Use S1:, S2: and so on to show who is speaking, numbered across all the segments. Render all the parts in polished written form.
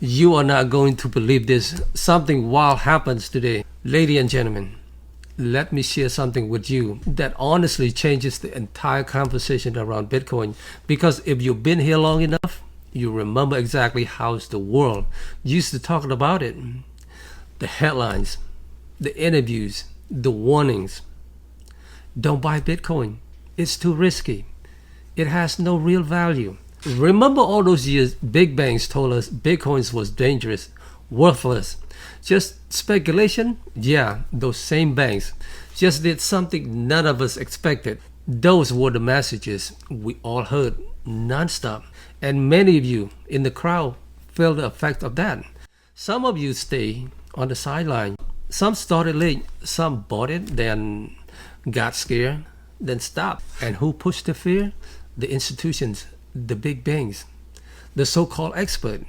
S1: You are not going to believe this. Something wild happens today. Ladies and gentlemen, let me share something with you that honestly changes the entire conversation around Bitcoin. Because if you've been here long enough, you remember exactly how the world used to talk about it. The headlines, the interviews, the warnings. Don't buy Bitcoin. It's too risky. It has no real value. Remember all those years big banks told us Bitcoin was dangerous, worthless, just speculation? Yeah, those same banks just did something none of us expected. Those were the messages we all heard nonstop. And many of you in the crowd felt the effect of that. Some of you stay on the sideline. Some started late. Some bought it, then got scared, then stopped. And who pushed the fear? The institutions, the big banks, the so-called expert.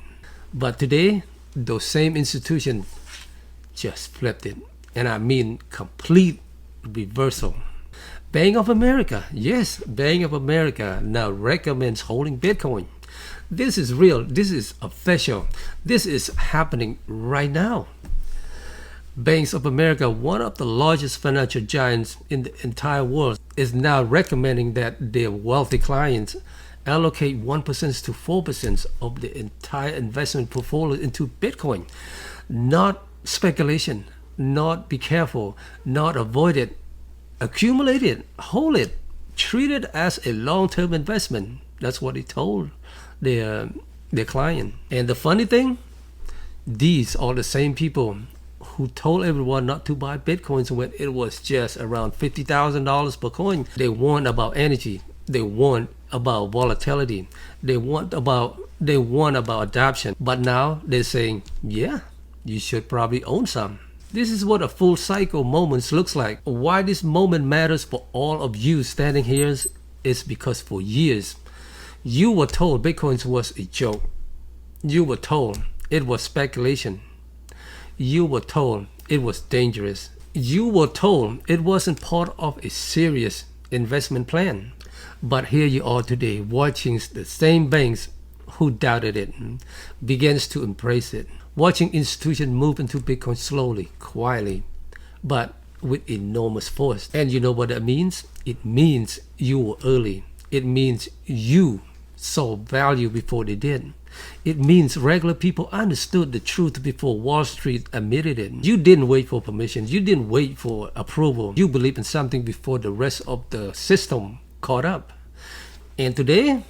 S1: But today, those same institutions just flipped it. And I mean complete reversal. Bank of America, yes, Bank of America now recommends holding Bitcoin. This is real. This is official. This is happening right now. Banks of America, one of the largest financial giants in the entire world, is now recommending that their wealthy clients allocate 1% to 4% of the entire investment portfolio into Bitcoin. Not speculation, not be careful, not avoid it, accumulate it, hold it, treat it as a long-term investment. That's what he told their client. And the funny thing, these are the same people who told everyone not to buy Bitcoins when it was just around $50,000 per coin. They warned about energy. They warned about volatility. They warned about adoption. But now they're saying, yeah, you should probably own some. This is what a full cycle moment looks like. Why this moment matters for all of you standing here is because for years, you were told Bitcoin was a joke. You were told it was speculation. You were told it was dangerous. You were told it wasn't part of a serious investment plan. But here you are today watching the same banks who doubted it begins to embrace it. Watching institutions move into Bitcoin slowly, quietly, but with enormous force. And you know what that means? It means you were early. It means you saw value before they did. It means regular people understood the truth before Wall Street admitted it. You didn't wait for permission. You didn't wait for approval. You believed in something before the rest of the system caught up. And today,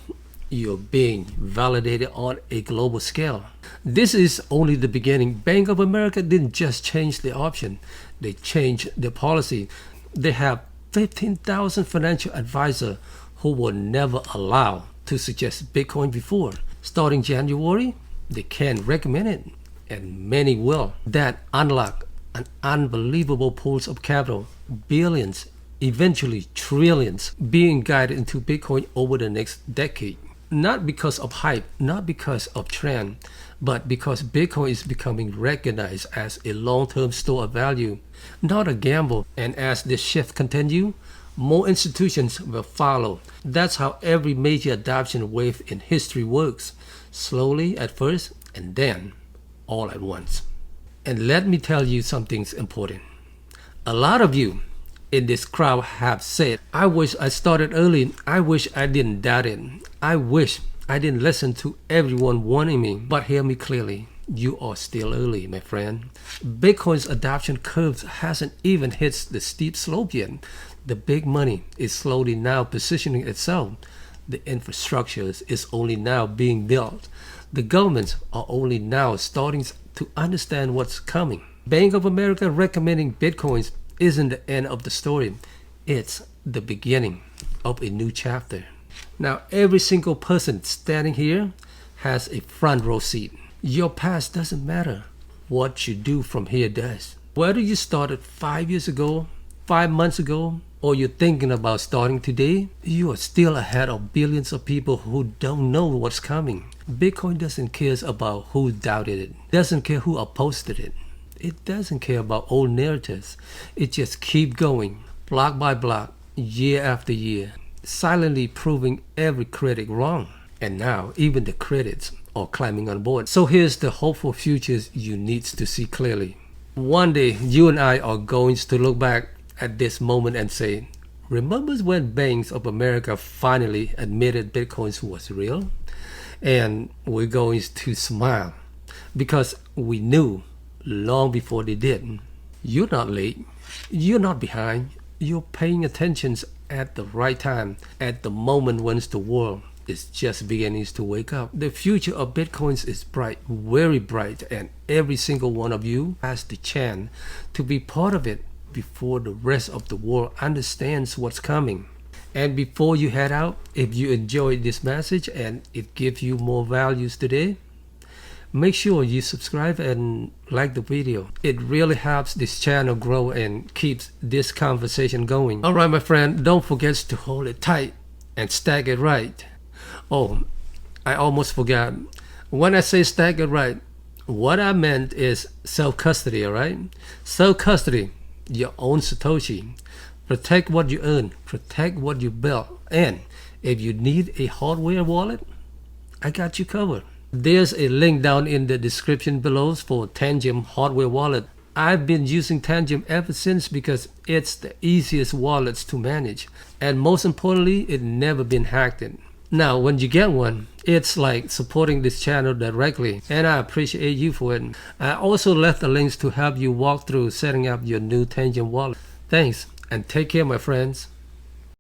S1: you're being validated on a global scale. This is only the beginning. Bank of America didn't just change the option. They changed the policy. They have 15,000 financial advisors who were never allowed to suggest Bitcoin before. Starting January, they can recommend it, and many will. That unlock an unbelievable pools of capital, billions, eventually trillions, being guided into Bitcoin over the next decade. Not because of hype, not because of trend, but because Bitcoin is becoming recognized as a long-term store of value, not a gamble. And as this shift continues, more institutions will follow. That's how every major adoption wave in history works. Slowly at first, and then all at once. And let me tell you something important. A lot of you in this crowd have said, I wish I started early. I wish I didn't doubt it. I wish I didn't listen to everyone warning me. But hear me clearly. You are still early, my friend. Bitcoin's adoption curve hasn't even hit the steep slope yet. The big money is slowly now positioning itself. The infrastructure is only now being built. The governments are only now starting to understand what's coming. Bank of America recommending Bitcoins isn't the end of the story. It's the beginning of a new chapter. Now, every single person standing here has a front row seat. Your past doesn't matter. What you do from here does. Whether you started 5 years ago, 5 months ago, or you're thinking about starting today, you are still ahead of billions of people who don't know what's coming. Bitcoin doesn't care about who doubted it. Doesn't care who opposed it. It doesn't care about old narratives. It just keeps going, block by block, year after year, silently proving every critic wrong. And now even the critics or climbing on board. So here's the hopeful futures you need to see clearly. One day, you and I are going to look back at this moment and say, remember when Banks of America finally admitted Bitcoin was real? And we're going to smile because we knew long before they did. You're not late. You're not behind. You're paying attention at the right time, at the moment when the world is just beginning to wake up. The future of Bitcoins is bright, very bright, and every single one of you has the chance to be part of it before the rest of the world understands what's coming. And before you head out, if you enjoyed this message and it gives you more values today, make sure you subscribe and like the video. It really helps this channel grow and keeps this conversation going. Alright my friend, don't forget to hold it tight and stack it right. Oh, I almost forgot. When I say stack it right, what I meant is self-custody, alright? Self-custody, your own Satoshi. Protect what you earn, protect what you built, and if you need a hardware wallet, I got you covered. There's a link down in the description below for Tangem hardware wallet. I've been using Tangem ever since because it's the easiest wallets to manage, and most importantly, it's never been hacked in. Now, when you get one, it's like supporting this channel directly, and I appreciate you for it. I also left the links to help you walk through setting up your new Tangem wallet. Thanks, and take care, my friends.